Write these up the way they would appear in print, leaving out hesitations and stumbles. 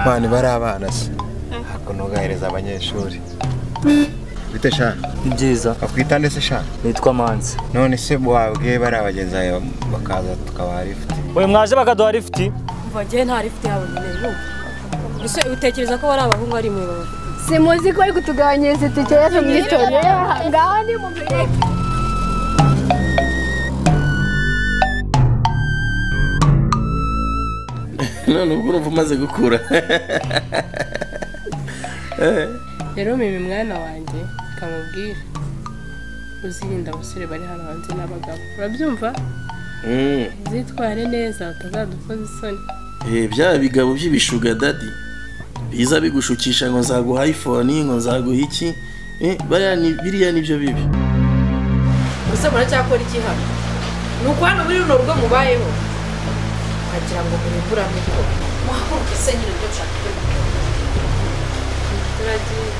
Bani bari abana se hakuno gahereza abanyeshuri bite sha byiza akwita ndetse sha nitwa Manzi none se wabwiye bari abagenzi bakaza tukabaha lift we mwaje bakaduha lift bagiye nta lift yabo nyine ese utekereza ko bari abahungu ari mwe baba simuzi ko ari kutugabanyiriza itike yacu mu itorero ngaho ni mu bireke none ubwo urumva umaze gukura rero mimi mwana wanjye kamubwira uzirinda abasore bari hano hanze n'abagabo urabyumva zitware neza utazadukoza isoni bya bigabo by'ibishuga dadi biza bigushukisha ngo nzaguha iPhone ngo nzaguha iki biriya nibyo bibi ese muracyakora iki hano nuko hano muri runo rugo mubayeho agira ngo murimbura niko muhaguruke se nyine byo nshaka turagiye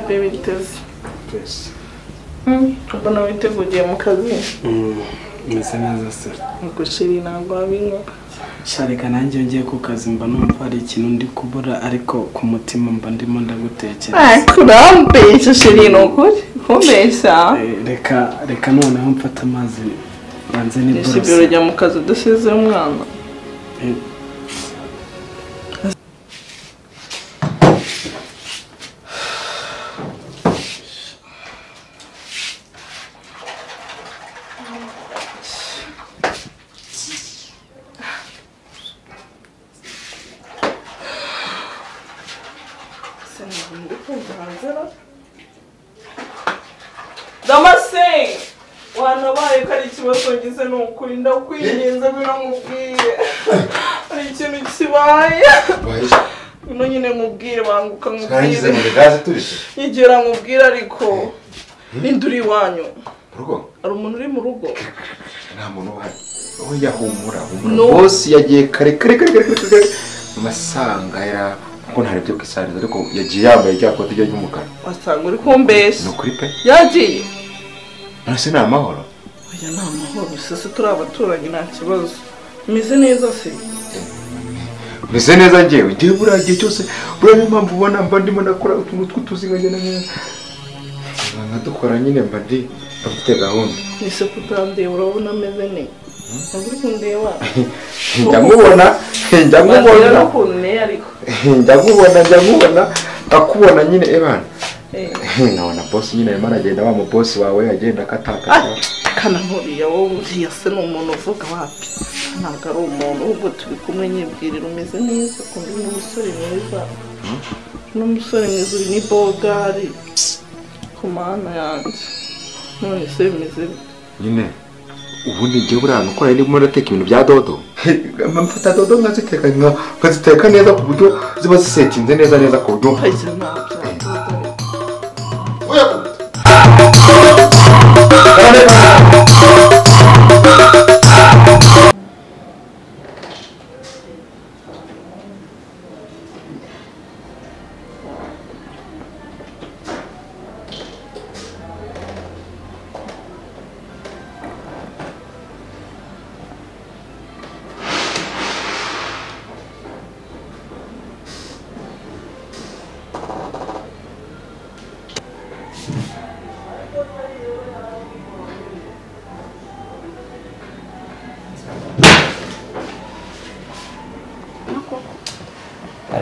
Bebe biteze mbona witeguye mu kazi meze neza se ubwo shiri ntabwo wabinkora shareka nanjye ngiye ku kazi mba numva hari ikintu ndi kubura ariko ku mutima mba ndimo ndagutekereza kurambesha shiri ni ukuri kumbesha reka noneho mfata amazi banze ese ibyo urajya mu kazi udasize umwana Damase wanabaye ko ari ikibazo ngize ni ukuri ndakwinginze binamubwire ari ikintu kibaye bino nyine mubwire banguka mubwire yigera mubwire ariko ninde uri iwanyu hari umuntu uri mu rugo nta muntu uhari oya humura boss yagiye kare masanga era ko ntari byo kwisariza ariko yagiye yambaye rya kote ry'umukara wasanga uri kumbesha no kuri pe yagiye nase na mahoro oya nta mahoro sese turi abaturanyi nta kibazo umeze neza se meze neza ngewe ngiye buragiye cyose buranye impamvu ubona mba ndimo nakora utuntu tw'utuzinganya nka dukora nyine mba ndi afite gahunda ese kutandeba urabona ameze neza uri kundeba njya akubona nyine ebana nabona boss nyine arimo aragenda wa mu boss wawe agenda akatakata kana nkuriya wowe uriya se ni umuntu uvuga wapi ntabwo ari umuntu ubwo turi kumwe nyibwirira umeze neza kundi n'umusore mwiza n'umusore mwiza uri ni bogari ku mana yanjye none se bimeze nyine ubundi ngiye burana ukora ndimo ndateka ibintu bya dodo mfata dodo nkaziteka neza ku buryo ziba zisetinze neza ku buryo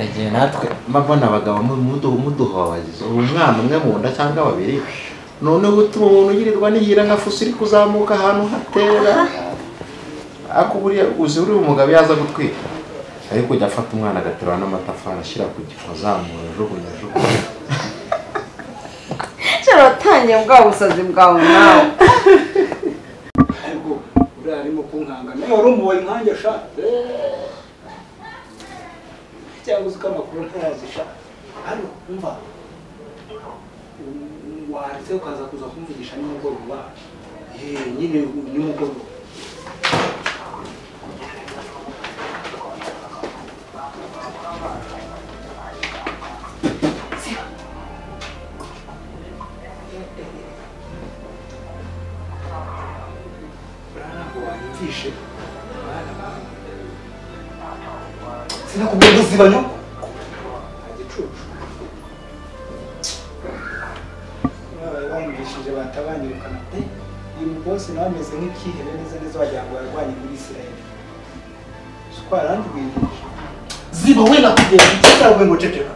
Igihe natwe mbona abagabo muduhobagiza umwana umwe mu nda cyangwa babiri none gutuma umuntu yirirwa nihira nka fusi iri kuzamuka ahantu hatera akuburiya uzi uri umugabo yaza gutwika ariko ujya afata umwana agaterura n'amatafari ashyira ku giko azamura jugunya utangiye bwa busazi bwawe nawe ariko uriya arimo kunkanga nawe wari umuboye inkange sha cyangwa uzi ko amakuru ntayazisha hano umva waretse ukaza kuza kumvugisha nimugoroba nyine nimugoroba sinakubwira gusiba nyoko agicucu bamwigishije batabanyirukana uyu bosi nawe ameze nk'ikihebe neza neza wagira ngo yarwanye muri Isirayeli siko arandwigisha ziba we nakubwira icyo ngo ceceka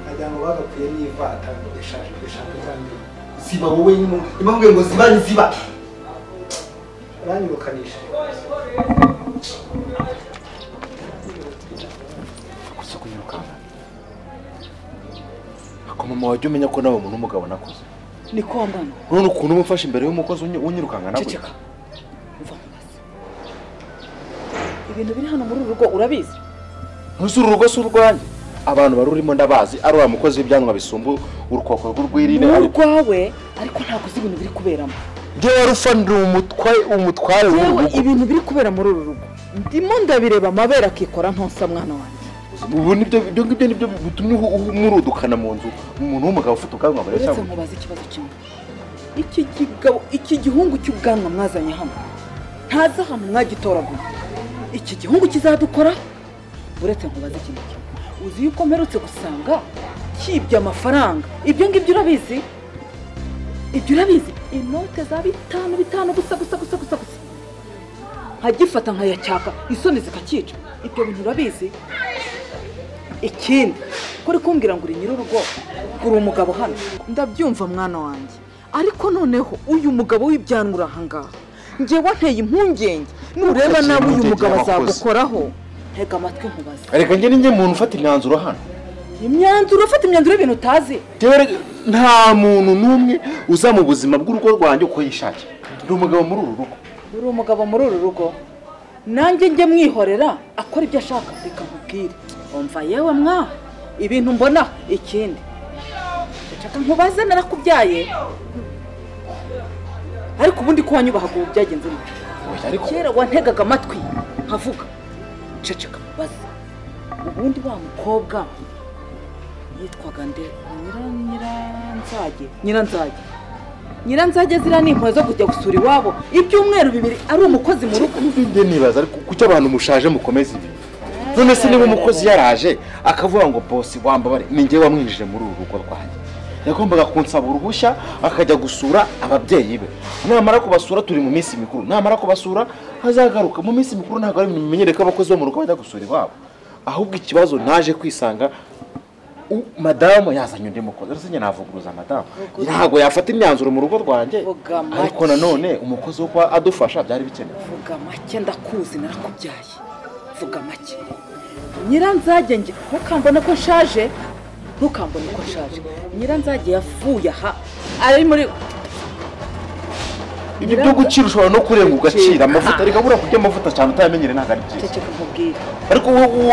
agira ngo bagapfuye n'ivata eshatu cyangwa ziba wowe impamvu ngo ziba ni ziba aranyirukanisha mama wajya umenya ko nawe umuntu w'umugabo nakuze niko mbana none ukuntu umufashe imbere y'umukozi unyirukanga nawe ceceka umva mubaze ibintu biri hano muri uru rugo urabizi ntuzuru urugo si urwanjye abantu barurimo ndabazi ari wa mukozi w'ibyanwa bisumba urukoko rw'urwirine urwawe ariko ntabwo uzi ibintu biri kuberamo njye wari ufanira umutware yewe ibintu biri kubera muri uru rugo ndimo ndabireba amabere akikora ntonsa mwana wanjye ubu nibyo nibyo bitumye umurudukana mu nzu umuntu w'umugabo ufite ubwanwa bare cyangwa mubaze ikibazo kimwe iki gihungu cy'ubwanwa mwazanye hano ntaza hano mwagitoraguye iki gihungu kizadukora uretse nkubaze ikintu kimwe uzi yuko mperutse gusanga kibye amafaranga ibyo ngibyo urabizi inote za bitanu gusa nkagifata nkayacyaka isoni zikakica ibyo bintu urabizi ikindi kuri kumbwira ngo uri nyir'urugo uri umugabo hano ndabyumva mwana wanjye ariko noneho uyu mugabo w'ibyanwa uri ahangaha njye wanteye impungenge nureba nawe uyu mugabo azagukoraho ntega amatwi nkubaze reka njye ninjye muntu ufata imyanzuro hano imyanzuro y'ibintu utazi nta muntu n'umwe uza mu buzima bw'urugo rwanjye uko yishakira ndi umugabo muri uru rugo uri umugabo muri uru rugo nanjye njye mwihorera akora ibyo ashaka reka nkubwire umva yewe mwa ibintu mbona ikindi reka nkubaze narakubyaye ariko ubundi ko wanyubahaga ubu byagenze bite kera wantegaga amatwi nkavuga ceceka baze ubundi wa mukobwa yitwaga nde Nyiranzage ziriya ni impuhwe zo kujya gusura iwabo ibyumweru 2 ari umukozi mu rugo njye nibaza ariko kuki abantu mushaje mukomeza ibi none se niba umukozi yaraje akavuga ngo bosi wambabare ni njye wamwinjije muri uru rugo rwanjye yagombaga kunsaba uruhushya akajya gusura ababyeyi be namara kubasura turi mu minsi mikuru namara kubasura hazagaruka mu minsi mikuru ntabwo ari bimenyere ko abakozi bo mu rugo bajya gusura iwabo ahubwo ikibazo naje kwisanga madamu yazanye undi mukozi rero njye navuguruza madamu ntabwo yafata imyanzuro mu rugo rwanjye ariko nanone umukozi wo kwa adufasha byari bikenewe vuga make ndakuzi narakubyaye vuga make Nyiranzage nge ntukambone ko nshaje Nyiranzage yafuye aha ari muri ibyo byo gucira ushobora no kurenga ugacira amavuta ariko abura kurya amavuta cyane utayamenyere ntabwo ari byiza ceceka nkubwire ariko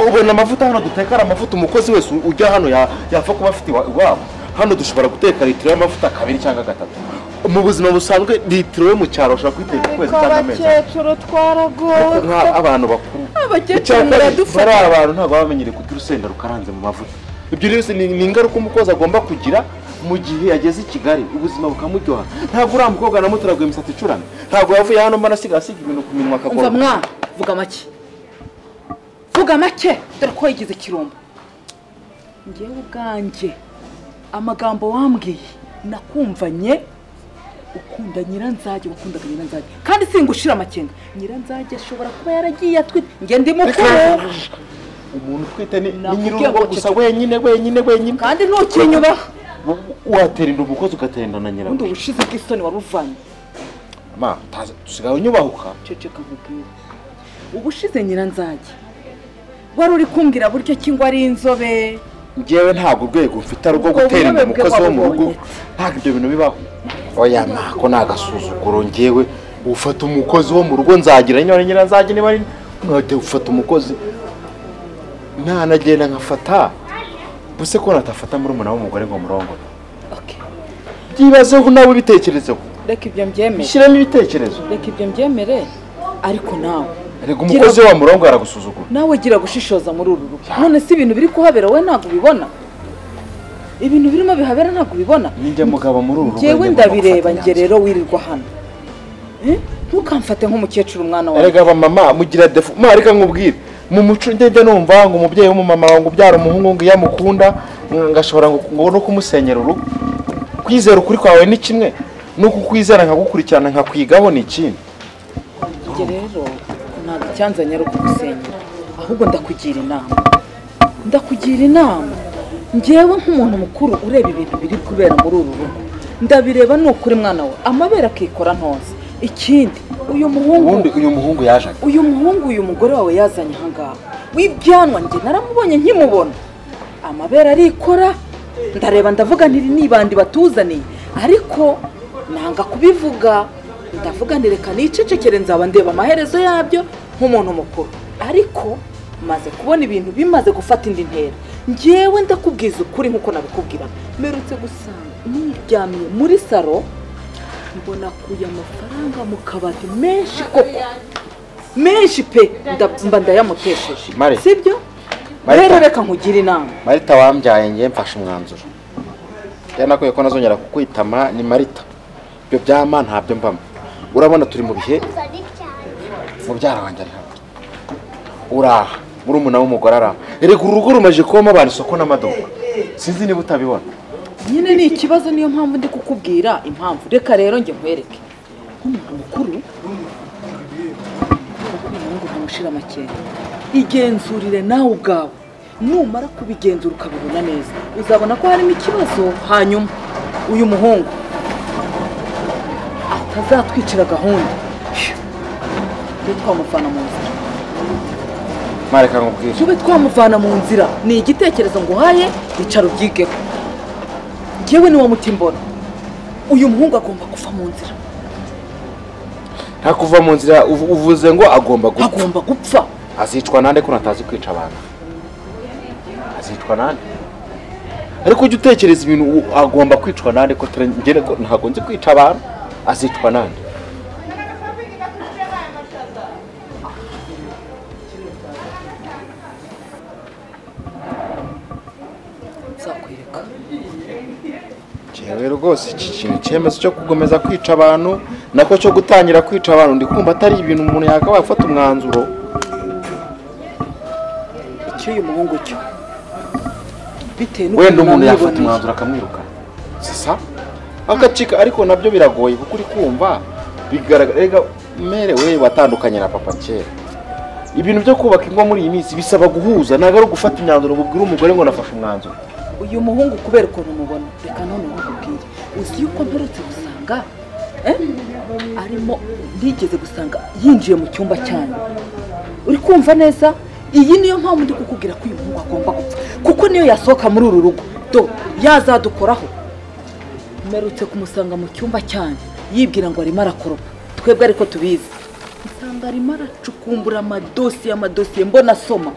ubona amavuta hano dutekara amavuta umukozi wese ujya hano yapfa kuba afite iwabo hano dushobora guteka litiro y'amavuta 2 cyangwa 3 mu buzima busanzwe litiro yo mu cyaro ushobora kwiteka ukwezi cyangwa amezi abakecuru twaragowe abantu bakuru abakecuru baradufata bari abantu ntabwo bamenyere kugira urusenda rukaranze mu mavuta ibyo rero ni ingaruka umukozi agomba kugira mu gihe yageze i Kigali ubuzima bukamuryoha ntabwo uriya mukobwa namutaraguye imisatsi icurana ntabwo yavuye hano mbona asiga ibintu ku minwa akagora mva vuga make dore ko yigize ikirombo ngewe ubwanjye amagambo wambwiye nakumvanye ukunda Nyiranzage kandi singushira amakenga Nyiranzage ashobora kuba yaragiye atwite nge ndi mukuru umuntu twite ni nyir'urugo gusa wenyine kandi ntukinyubaha waterinda umukozi ugatenda na nyirarugo undi ubushize bw'isoni waruvanye ma tusigaye unyubahuka ceceka nkubwire ubushize Nyiranzage wari uri kumbwira buryo ki ngo ari inzobe ngewe ntabwo urwego mfite rwo gutera inda umukozi wo mu rugo ntabwo ibyo bintu bibaho oya nako nagasuzuguro ngewe ufata umukozi wo mu rugo nzagira nyine nzajye niba ari nkajya ufata umukozi ntanagenda nkafata buse ko natafata muri umuna w'umugore ngo murongore byibazeho nawe bitekerezeho reka ibyo mbyemere shyiramo ibitekerezo reka ibyo mbyemere ariko nawe reka umukozi wa murongo aragusuzugura nawe gira gushishoza muri uru rugo none si ibintu biri kuhabera we ntabwo ubibona ibintu birimo bihabera ntabwo ubibona ninjye mugabo muri uru rugo njyewe ndabireba njye rero wirirwa hano ntukamfate nk'umukecuru umwana wawe erega mama mugira defu reka nkubwire mu muco njye numva ngo umubyeyi w'umumama wangu ubyara umuhungu ngo iyo amukunda ngashobora ngo no kumusenyera urugo kwizera ukuri kwawe ni kimwe nuko kwizera nkagukurikirana nkakwigaho ni ikindi njye rero ntabwo cyanzanye ari ukugusenyera ahubwo ndakugira inama njyewe nk'umuntu mukuru ureba ibintu biri kubera muri uru rugo ndabireba ni ukuri mwana we amabere akikora ntozi ikindi uyu muhungu yaje uyu mugore wawe yazanye ahangaha w'ibyanwa njye naramubonye nkimubona amabere arikora ndareba ndavuga ntiri nibandi batuzaniye ariko nanga kubivuga ndavuga ntireka nicecekere nzaba ndeba amaherezo yabyo nk'umuntu mukuru ariko maze kubona ibintu bimaze gufata indi ntera njyewe ndakubwiza ukuri nk'uko nabikubwira mperutse gusanga niryamiye muri saro mbona kuya amafaranga mu kabati menshi koko menshi pe mba ndayamutesheje sibyo rero reka nkugire inama Marita wambyaye ngiye mfashe umwanzuro nakwiye ko nazongera kukwitama ni Marita ibyo byama ntabyo mbamo urabona turi mu bihe mubyara wanjye ari hano uraha muri umuna w'umugore araha erega urugo rumaje kubamo abantu isoko n'amaduka sinzi niba utabibona nyine ni ikibazo niyo mpamvu ndi kukubwira impamvu reka rero njye nkwereke nk'umuntu mukuru ngo ntamushira amakenga igenzurire nawe ubwawe numara kubigenzura ukabibona neza uzabona ko harimo ikibazo hanyuma uyu muhungu atazatwicira gahunda twamuvana mu nzira mareka nkubwire tube twamuvana mu nzira ni igitekerezo nguhaye icara ubyigeho njyewe niwo muti mbona uyu muhungu agomba kuva mu nzira nta kuva mu nzira uvuze ngo agomba gupfa azicwa nande ko natazi kwica abantu azicwa nande ariko ujye utekereza ibintu agomba kwicwa nande ko ntabwo nzi kwica abantu azicwa nande jewe rwose iki kintu cyemezo cyo kugomeza kwica abantu nako cyo gutangira kwica abantu ndi kumva atari ibintu umuntu yakabaye afata umwanzuro icy'uyu muhungu cyo bitewe n'uko wenda umuntu yafata umwanzuro akamwirukana sisa agacika ariko nabyo biragoye kuko uri kumva bigaragara merewe watandukanye na papa kera ibintu byo kubaka ingo muri iyi minsi bisaba guhuza ntabwo ari ugufata imyanzuro ubwira umugore ngo nafashe umwanzuro uyu muhungu kubera ukuntu umubona reka none nkubwire uzi yuko mperutse gusanga arimo ntigeze gusanga yinjiye mu cyumba cyane uri kumva neza iyi niyo mpamvu ndi kukubwira ko uyu muhungu agomba gupfa kuko niyo yasohoka muri uru rugo yazadukoraho mperutse kumusanga mu cyumba cyane yibwira ngo arimo arakoropa twebwe ariko tubizi usanga arimo aracukumbura amadosiye mbona asoma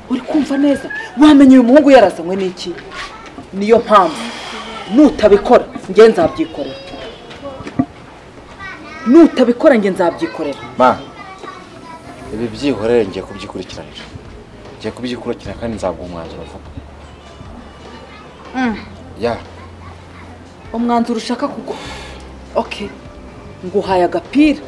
uri kumva neza wamenye uyu muhungu yarazanywe n'iki niyo mpamvu nutabikora njye nzabyikorera ma ibi byihorere ngiye kubyikurikirana kandi nzaguha umwanzuro vuba umwanzuro ushaka kugwa okay nguhaye agapira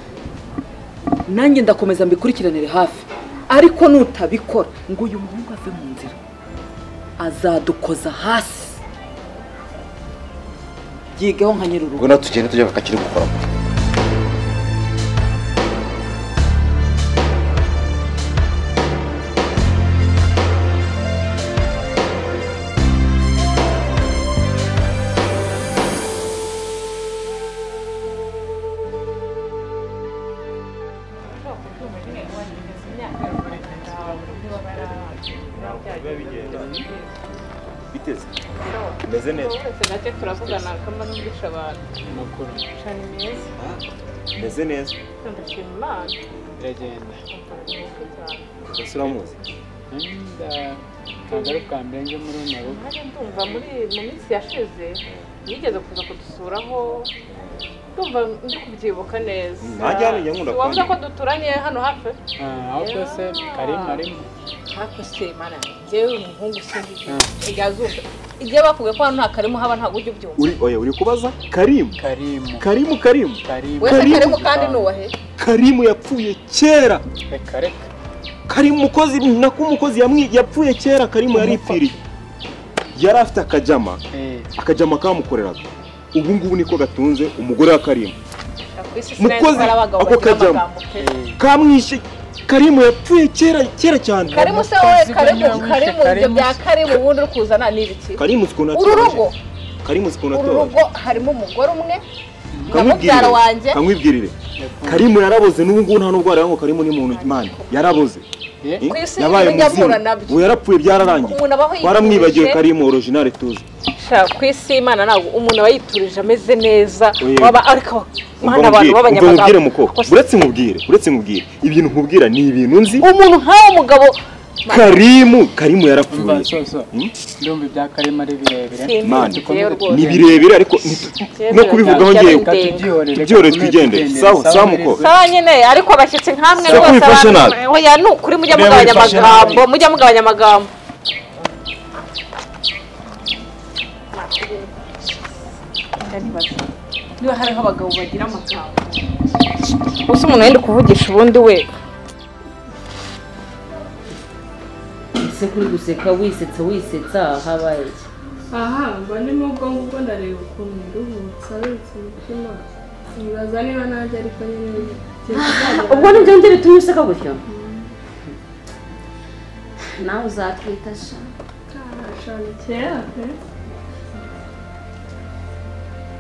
nanjye ndakomeza mbikurikiranire hafi ariko nutabikora ngo uyu muhungu ave mu nzira azadukoza hasi byigeho nka nyir'urugo ngo natugende tujya kakiri gukora umeze neza uretse gake turavugana kamba n'ubwisha abantu makuru cyane meza meze neza ndashima Imana iragenda cyane uramuzi ntabwo ari ubwa mbere nje muri uno rugo ndumva mu minsi yashize yigeze kuza kudusuraho ndumva ndi kubyibuka neza ntajya hano njya nkunda wavuze ko duturanye hano hafi ahubwo se karimo arimo hafi se mana njyewe umuhungu sinzi igazumva igihe bakubwiye ko hano nta karimo haba ntabwo ujya ubyumva uri kubaza Karimu wese Karimu kandi nuwahe Karimu yapfuye kera reka Karimu umukozi yapfuye kera Karimu yaripfiriye yari afite akajama kamukoreraga ubu ngubu niko gatunze umugore wa Karimu mukozi ako kajama kamwishe Karimu yapfuye kera cyane Karimu se wowe Karimu ibyo bya Karimu ubundi uri kuzana ni ibiki Karimu sikuna ururugo Karimu sikuna ururugo harimo umugore umwe namubyara wanjye kamwibwirire Karimu yaraboze n'ubu ngubu nta nubwo ngo Karimu ni muntu Imana yaraboze yabaye muzimu ubu yarapfuye byararangiye waramwibagiwe Karimu original tuzi ku isi Imana ntabwo umuntu aba yiturije ameze neza waba ariko mana abantu b'abanyamaguru uretse nkubwire ibintu nkubwira ni ibintu nzi umuntu nk'aho mugabo Karimu yarapfuye ndumva ibya Karimu ari birebire ni birebire ariko no kubivugaho ngewe tubyihorere twigendere sawa muko sawa nyine ariko abashyitsi nkamwe rwose oya ni ukuri mujya mugabanya amagambo niba hariho abagabo bagira amagambo gusa umuntu yenda kuvugisha ubundi we ese kuri guseka wisetsa habaye mba ndimo ubwo ndareba ukuntu nduhutse abitse umutima nibaza niba najya ariko nyine ubwo nibyo ndi bitumye useka gutyo nawe uzatwita sha shana kera pe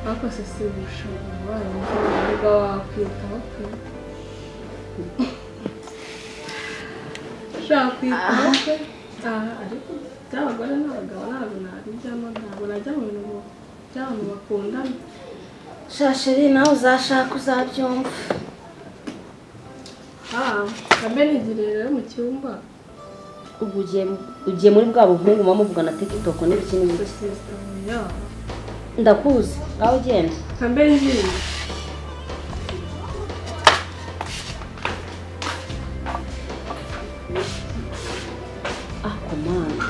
ako se sibusha wayo nubwo wakwitaho pe shakwitaho pe ariko by'abagore n'abagabo ntabwo nabijyamo ntabwo najya mu bintu by'abantu bakundana shasheri nawe uzashaka uzabyumva kambe nigiriye rero mu cyumba ubu ugiye muri bwa buhungu muba muvugana TikTok n'ibiki n'ibiki ndakuzi ngaho ugenda kambe ngiye akomana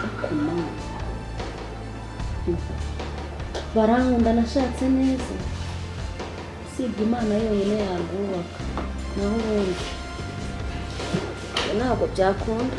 barankunda nashatse neza usibye Imana yonyine yarwubaka naho ubundi ntabwo byakunda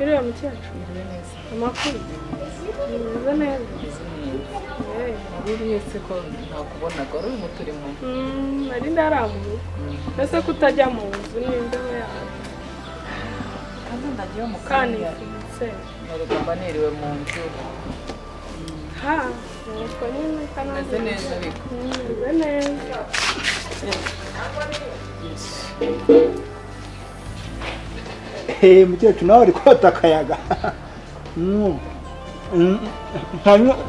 Iriya mu cyacu amakuru meze neza uriye ko ntakubonaga uri mu turimo nari ndaramuye ese kutajya mu nzu n'imbeho yawe kandi ndagiye mu kanya narigomba niriwe mu nzu nuko nyine meze neza ariko meze neza mukecuru nawe ari kota akayaga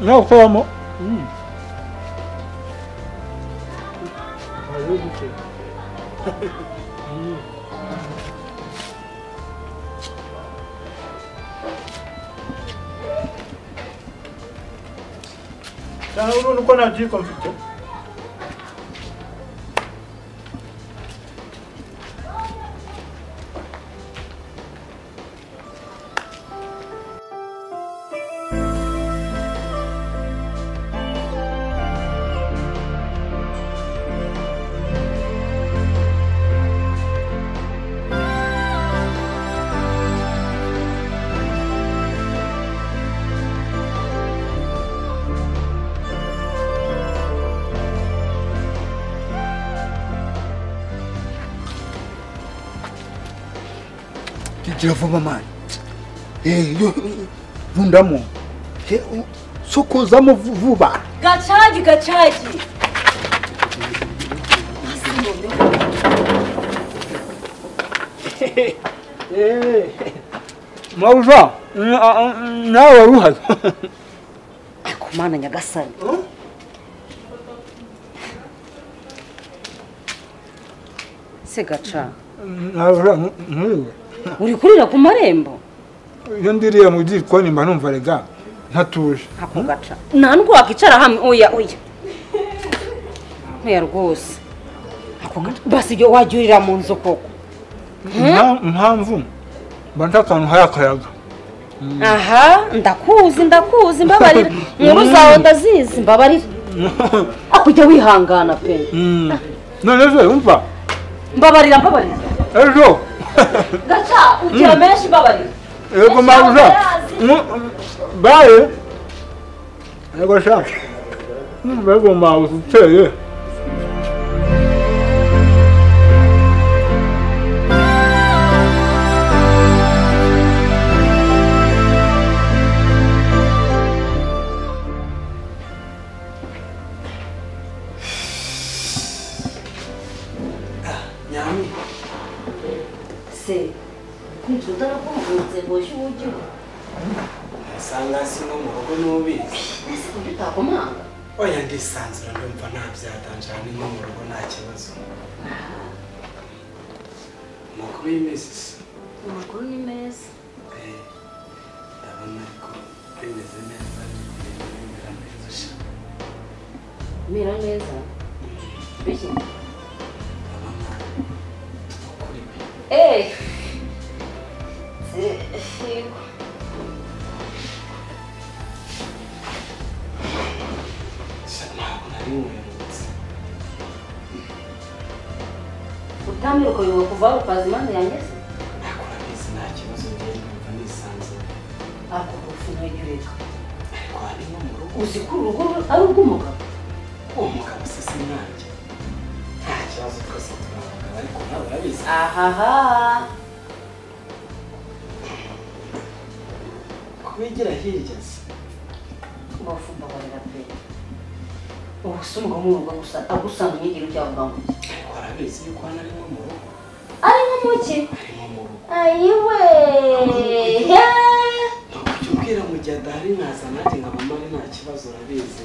nawe ukoramo cyane urabona uko nta byiko mfite gira vuba mani rundamo sokozamo vuba Gachagi mauja nawe ruhaye Kumana nyagasani Se gaca uri kurira ku marembo iyo ndiriye mu gikoni mba numva rega ntatuje ako gaca nta nubwo wakicara hamwe oya rwose ako gaca basi ibyo wajya urira mu nzu koko impamvu mba ntakantu hari akayaga aha ndakuzi mbabarira nkuru zawe ndazizi mbabarira akujya wihangana pe none se umva mbabarira ejo gaca ugira menshi mbabarira yego mabuja baye yego sha yego mabuja uteye se kwitudara ko mugunze boshye uburyo Sanga singo mu rugo n'ubizi. utakomanga Oya ndisanzura ndumva ntabyatanje ni nko mu rugo nta kibazo. Makuru y'imisi. amakuru ni meza Ndabona ariko bimeze neza bimera neza sha. mera neza biki utamiruka yoba kuva ukazi mande yanjye se Nakora neza nta kibazo ngende ndumva nisanzura. ako gufu ntagireka Ariko hari nko mu rugo. uzi ko urugo ari urw'umugabo Umugabo se sinanjye. Nta kibazo twese turabagabo ariko nawe urabizi. ahaha kubigira hirya se ubafu mbabarira pe ubu se umugabo mu rugo gusa agusanga inyigiro cyavuga ngo ariko arabizi yuko hano ari nko mu rugo. ari nko mu ki Ari nko mu rugo. ayiwe Ujya ubwira mu gihe adahari naza nanjye nkaba mpari nta kibazo urabizi.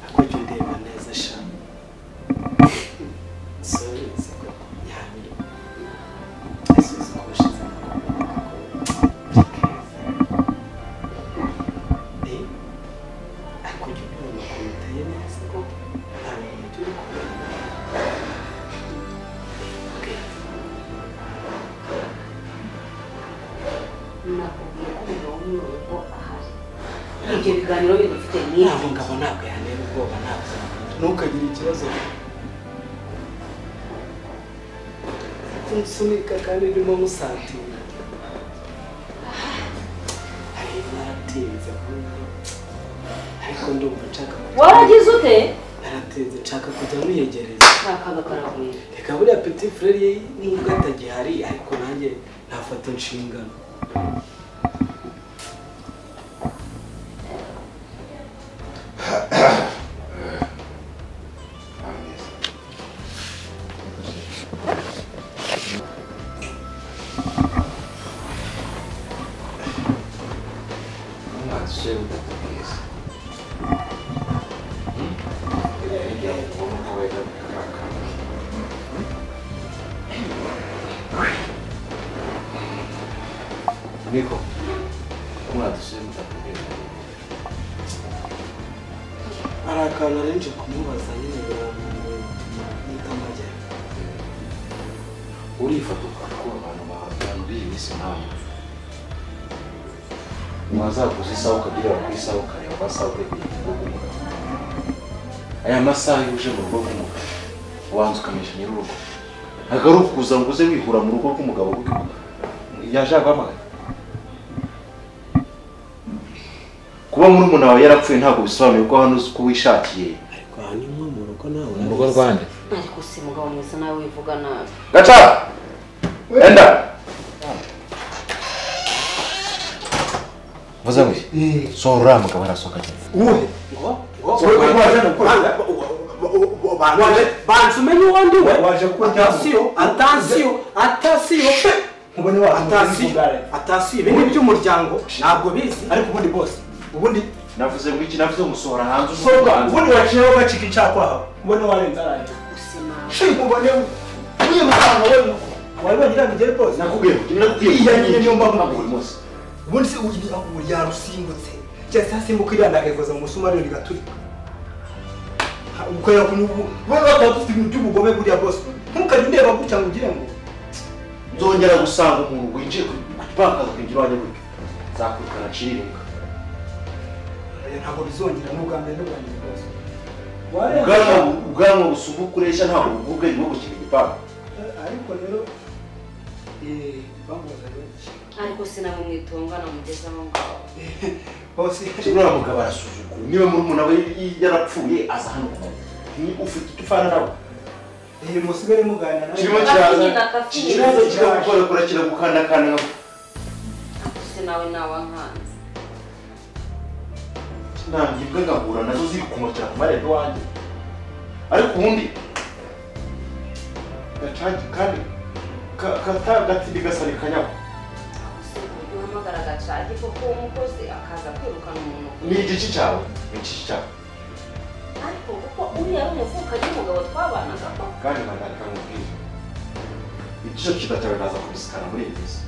Ako jya undeba neza sha. Sorry siko nyamira. Ese uzi ko ushize ako jya ubwira ko uteye neza ko nta bintu turi kubona. nakubwiye ko umugabo wo mu rugo ahari ibyo biganiro bidufite ni nta mugabo ntabwo yantera ubwoba ntabwo ntukagire ikibazo nsunika kandi ndimo musatira hari naratinze ariko ndumva nshaka waragize ute naratinze nshaka kujya mwiyegereza akaga karahuye reka buriya petit frere ye nubwo atagihari ariko nanjye ntafata inshingano Niko, mwadushyire mutakubwira. hari akantu arenje kumubaza nyine birambuye nitamajya Urifata ukakura abantu b'iyi minsi ntawe. Mwazaguza isaha ukagira ku isaha ukareba amasaha ukwiye kujya mu rugo rw'umugabo. Aya masaha iyo uje mu rugo rw'umugabo ubanza ukamenyesha nyir'urugo. Ntabwo ari ukuza ngo uze wihura mu rugo rw'umugabo kuko yaje aguhamagara. Kuba murumuna wawe yarapfuye ntabwo bisobanuye ko hano uzi ko wishakiye. ariko aha ni nko mu rugo nawe Mu rugo rwande. ariko si mugabo mwiza nawe wivuga avuga nabi. Gaca! Enda! Vuze ngo so uriya mugabo arasohoka cyane. Uwe? bantu umenye uwo ndi we waje kurya atasiyo mubone wa atasiyo ibi ni by'umuryango ntabwo bizi ariko ubundi bose ubundi navuze ngo iki navuze gusohora hanze ubundi waciyeho gacika icakwaha ubone warenze aranje shi mubone uye mutanga we wabonye irangije bose nakubwiye iya nyine niyo mbamba buri munsi ubundi se uri yarusimbutse cyase hasimbuka iranda hekoza mu musumari rigaturika ukwera kunubu wewe watatu by'ubugome buriya boss ntukajye ndeba gutya ngo ugire ngo nzongera gusanga umuntu winjiye ku banka kwinjira wajya gutyo zakurikana ciriringa ntabwo bizongera n'ubwambere n'ubwambere bwose ubwanwa busubukuresha ntabwo ububwe bwo gukina igipangu ariko rero bamubaza rero ariko sinamwe mwitongana mugeze aho ngaho bose uriya mugabo arasuzugura niba murumuna we yarapfuye aza hano ufite icyo ufana nawe musigare muganira nawe kirimo kiraza kiragukorakora kiragukandakanda nka se nawe nawankanze ntabwo ngahura nazo ziri kumukira ku marembo wanjye ariko ubundi gacagi kandi gatindi gasa ni kanyago uhamagara gacagi kuko umukozi akaza kwirukana umuntu ni igice cyawe ni igice cyawe ariko kuko uriya ari umufuka n'umugabo twabanaga ko kandi ntagarika mubwira igice kidacawe naza kubisikana muri iyi minsi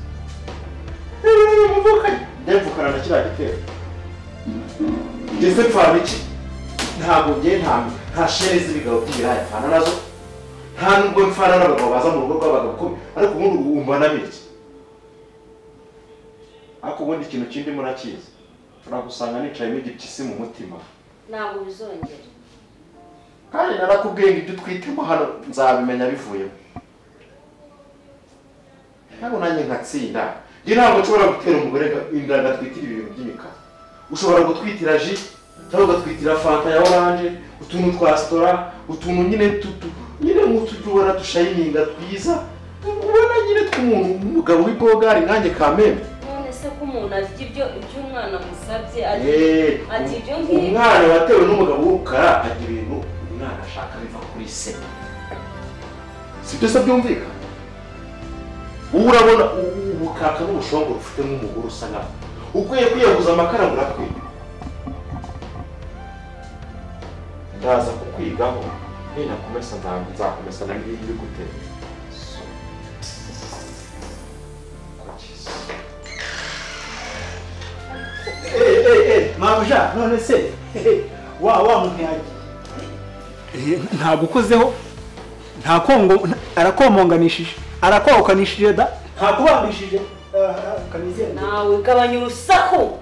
ndemvukana na kiriya gitero ngeze mpfana iki ntabwo ngiye nta shere z'ibigabo by'ibiraya mpfana nazo nta nubwo mpfana n'abagabo baza mu rugo rw'abagabo ariko ubundi wumva nabiki ariko ubundi ikintu kindi murakizi uragusanga nicayemo igipyisi mu mutima ntabwo bizongera kandi narakubwiye ngo ibyo twitemo hano nzabimenya bivuyemo ntabwo nanjye nkatsinda njye ntabwo nshobora gutera umugore inda agatwitira ibintu by'imikara ushobora gutwitira ji cyangwa ugatwitira fanta ya oranje utuntu twa sitora utuntu nyine nyine nk'utujya dushayininga twiza ubona nyine tw'umuntu umugabo w'ibogari nkanjye kamembe none se ko umuntu arya iby'umwana musabye ati ibyo ngibyo umwana watewe n'umugabo w'urukara arya ibintu umwana ashaka biva kuri se si byo se byumvikana ubu urabona ubukaka n'ubushongoro ufite nk'umugore usa nawe ukwiye kwiyaguza amakara murakwiye ndaza kukwigaho ninakomesa nzakomesa na ngibi gutera mabuja none se wa muntu yagiye ntabwo ukozeho nta kongo arakomokanishije da nta kubambishije nawe gabanya urusaku